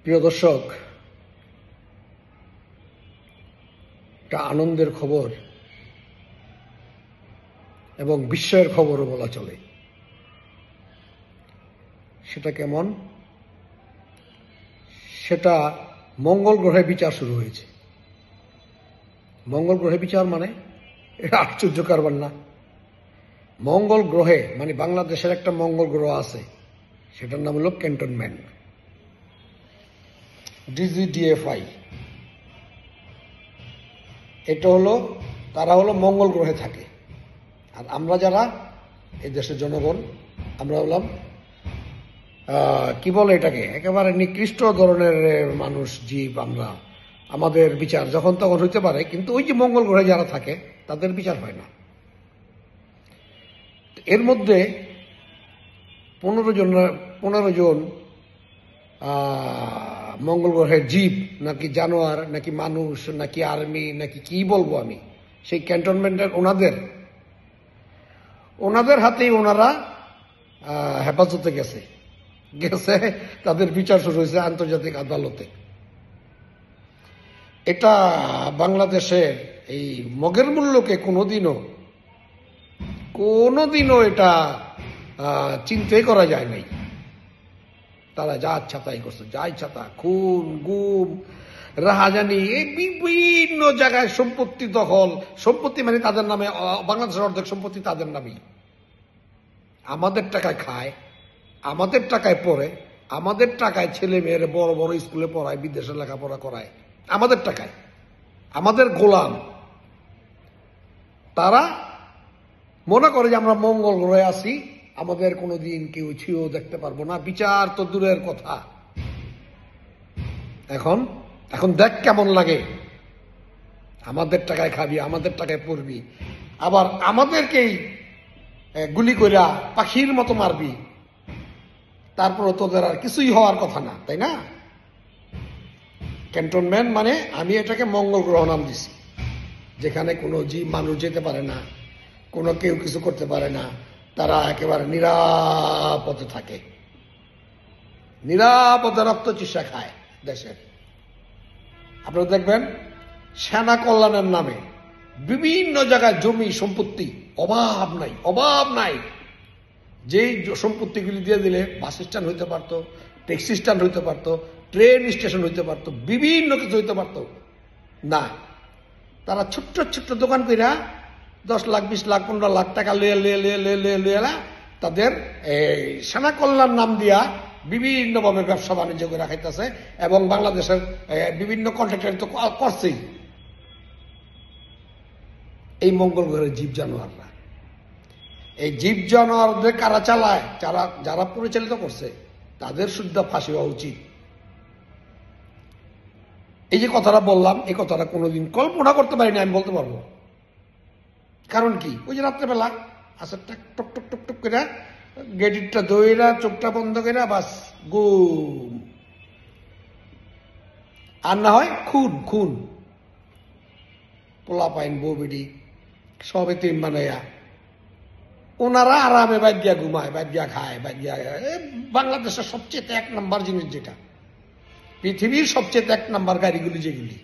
প্রিয় দর্শক, একটা আনন্দের খবর এবং বিস্ময়ের খবরও বলা চলে। সেটা কেমন? সেটা মঙ্গল গ্রহে বিচার শুরু হয়েছে। মঙ্গল গ্রহে বিচার মানে এটা আশ্চর্য কারবার না। মঙ্গল গ্রহে মানে বাংলাদেশের একটা মঙ্গল গ্রহ আছে, সেটার নাম হলো ক্যান্টনমেন্ট, DGDFI। এটা হলো, তারা হলো মঙ্গল গ্রহে থাকে, আর আমরা যারা এই দেশের জনগণ, আমরা হলাম কি বলে এটাকে, একেবারে নিকৃষ্ট ধরনের মানুষ, জীব। আমরা, আমাদের বিচার যখন তখন হইতে পারে, কিন্তু ওই যে মঙ্গল গ্রহে যারা থাকে তাদের বিচার হয় না। এর মধ্যে 15 জন মঙ্গল গ্রহের জীব, নাকি জানোয়ার, নাকি মানুষ, নাকি আর্মি, নাকি কি বলবো আমি, সেই ক্যান্টনমেন্টের ওনাদের হাতেই ওনারা হেফাজতে গেছে। তাদের বিচার শুরু হয়েছে আন্তর্জাতিক আদালতে। এটা বাংলাদেশের এই মগের মূল্যকে কোনোদিনও এটা চিন্তাই করা যায় নাই। তারা যা ইচ্ছা তাই করছে, যা ইচ্ছা তা, খুন, গুম, রাহাজানি, এই বিভিন্ন জায়গায় সম্পত্তি দখল, সম্পত্তি মানে তাদের নামে, বাংলাদেশের অর্ধেক সম্পত্তি তাদের নামেই। আমাদের টাকায় খায়, আমাদের টাকায় পড়ে, আমাদের টাকায় ছেলে মেয়ের বড় বড় স্কুলে পড়ায়, বিদেশে লেখাপড়া করায়, আমাদের টাকায়, আমাদের গোলাম। তারা মনে করে যে আমরা মঙ্গল গ্রহে আছি, আমাদের কোনোদিন কেউ ছিও দেখতে পারবো না, বিচার তো দূরের কথা। এখন দেখ কেমন লাগে। আমাদের টাকায় খাবি, আমাদের টাকায় পড়বি, আবার আমাদেরকেই গুলি কইরা পাখির মতো মারবি, তারপরে তোদের আর কিছুই হওয়ার কথা না, তাই না? ক্যান্টনমেন্ট মানে আমি এটাকে মঙ্গল গ্রহ নাম দিছি, যেখানে কোনো জীব মানুষ যেতে পারে না, কোনো কেউ কিছু করতে পারে না, তারা একেবারে নিরাপদে থাকে, নিরাপদে রক্ত চিকিৎসা খায় দেশের। আপনারা দেখবেন সেনা কল্যাণের নামে বিভিন্ন জায়গায় জমি সম্পত্তি অভাব নাই। যেই সম্পত্তিগুলি দিয়ে দিলে বাস স্ট্যান্ড হইতে পারতো, ট্যাক্সি স্ট্যান্ড হইতে পারতো, ট্রেন স্টেশন হইতে পারতো, বিভিন্ন কিছু হইতে পারতো না। তারা ছোট্ট ছোট্ট দোকান কইরা 10 লাখ, 20 লাখ, 15 লাখ টাকা লইয়া তাদের সেনা কল্যাণ নাম দিয়া বিভিন্নভাবে ব্যবসা বাণিজ্য করে রাখাইতেছে, এবং বাংলাদেশের বিভিন্ন কন্ট্রাক্টর তো করছেই। এই মঙ্গল গ্রহের জীব জানোয়াররা, এই জীব জানোয়ারদের কারা চালায়, যারা পরিচালিত করছে, তাদের শুদ্ধ ফাঁসি হওয়া উচিত। এই যে কথাটা বললাম, এই কথাটা কোনোদিন কল্পনা করতে পারিনি আমি, বলতে পারবো। কারণ কি, ওই যে রাত্রেবেলা আসে টক টক টক টক করে গেটিটা দইরা, চোখটা বন্ধ করে, বাস গুম। আর না হয় খুন, পোলা পাইন, বউ বেডি সবে 3 বানাইয়া ওনারা আরামে বাদ দিয়া ঘুমায়, বাদ দিয়া খায়, বাদ দিয়া। বাংলাদেশের সবচেয়ে 1 নম্বর জিনিস যেটা, পৃথিবীর সবচেয়ে 1 নম্বর গাড়িগুলি, যেগুলি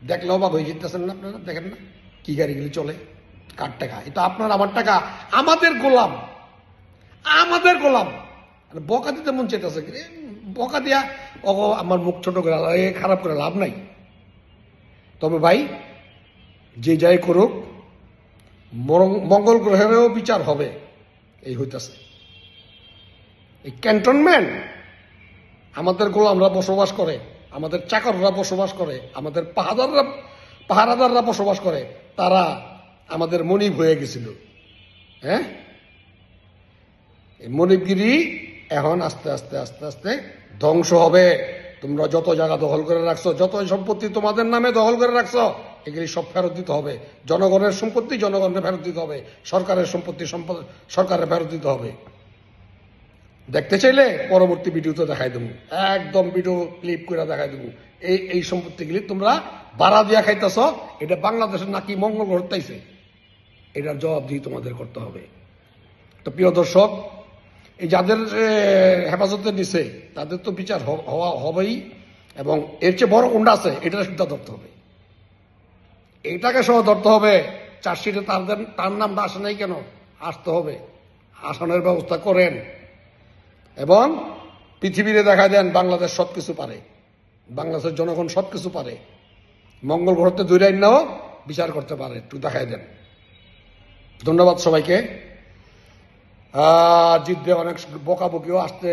দেখলে অবাক হয়ে যেতেছেন না আপনারা, দেখেন না কি গাড়িগুলি চলে, কার টাকা? এটা আপনার আমার টাকা, আমাদের গোলাম। বকা দিতে মন চাইতেছে, বকা দিয়া আমার মুখ ছোট করে, খারাপ করে লাভ নাই। তবে ভাই, যে যাই করুক, মঙ্গল গ্রহেরও বিচার হবে, এই হইতেছে। এই ক্যান্টনমেন্ট আমাদের গোলামরা বসবাস করে, আমাদের চাকররা বসবাস করে, আমাদের পাহারাদাররা বসবাস করে, তারা আমাদের মনিব হয়ে গেছিল। হ্যাঁ, এই মনিবগিরি এখন আস্তে আস্তে আস্তে আস্তে ধ্বংস হবে। তোমরা যত জায়গা দখল করে রাখছো, যত সম্পত্তি তোমাদের নামে দখল করে রাখছো, এগুলি সব ফেরত দিতে হবে। জনগণের সম্পত্তি জনগণকে ফেরত দিতে হবে, সরকারের সম্পত্তি সরকারের ফেরত দিতে হবে। দেখতে চাইলে পরবর্তী ভিডিওতে দেখাই দেবো, একদম ভিডিও ক্লিপ করে দেখাই দেবো। এই সম্পত্তিগুলি তোমরা ভাড়া দিয়া খাইতেছ, এটা বাংলাদেশের নাকি মঙ্গল গ্রহ তাইছে, এটার জবাবদিহি তোমাদের করতে হবে। তো প্রিয় দর্শক, এই যাদের হেফাজতে নিছে তাদের তো বিচার হবেই, এবং এর চেয়ে বড় কোনটা আছে এটা সুদ্ধা ধরতে হবে, এটাকে সহ ধরতে হবে। চার্জশিটে তার নামটা আসে নাই কেন, আসতে হবে, আসানোর ব্যবস্থা করেন এবং পৃথিবীতে দেখা দেন বাংলাদেশ সবকিছু পারে, বাংলাদেশের জনগণ সবকিছু পারে, মঙ্গল গ্রহতে দুই লাইন নাও বিচার করতে পারে, একটু দেখাই দেন। ধন্যবাদ সবাইকে। জিতবে, অনেক বকাবকিও আসতে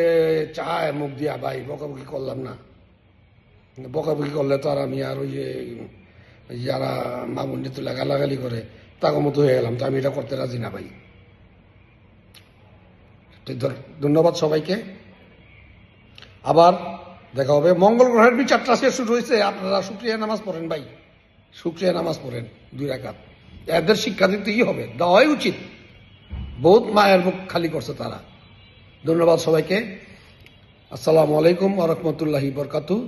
চায় মুখ দিয়া, ভাই বকাবকি করলাম না, বকাবকি করলে তো আর আমি আর ওই যে যারা মামুন্ডি তুলে গালাগালি করে তাকে মতো হয়ে গেলাম, তো আমি এটা করতে রাজি না ভাই। ধন্যবাদ সবাইকে, আবার দেখা হবে। মঙ্গল গ্রহের বিচারটা শেষ শুরু হয়েছে, আপনারা শুকরিয়া নামাজ পড়েন ভাই, শুকরিয়া নামাজ পড়েন 2 রাকাত। এদের শিক্ষা দিতেই হবে, দেওয়াই উচিত, বহুত মায়ের মুখ খালি করছে তারা। ধন্যবাদ সবাইকে, আসসালামু আলাইকুম ওয়া রাহমাতুল্লাহি ওয়া বারাকাতুহু।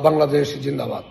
বাংলাদেশ জিন্দাবাদ।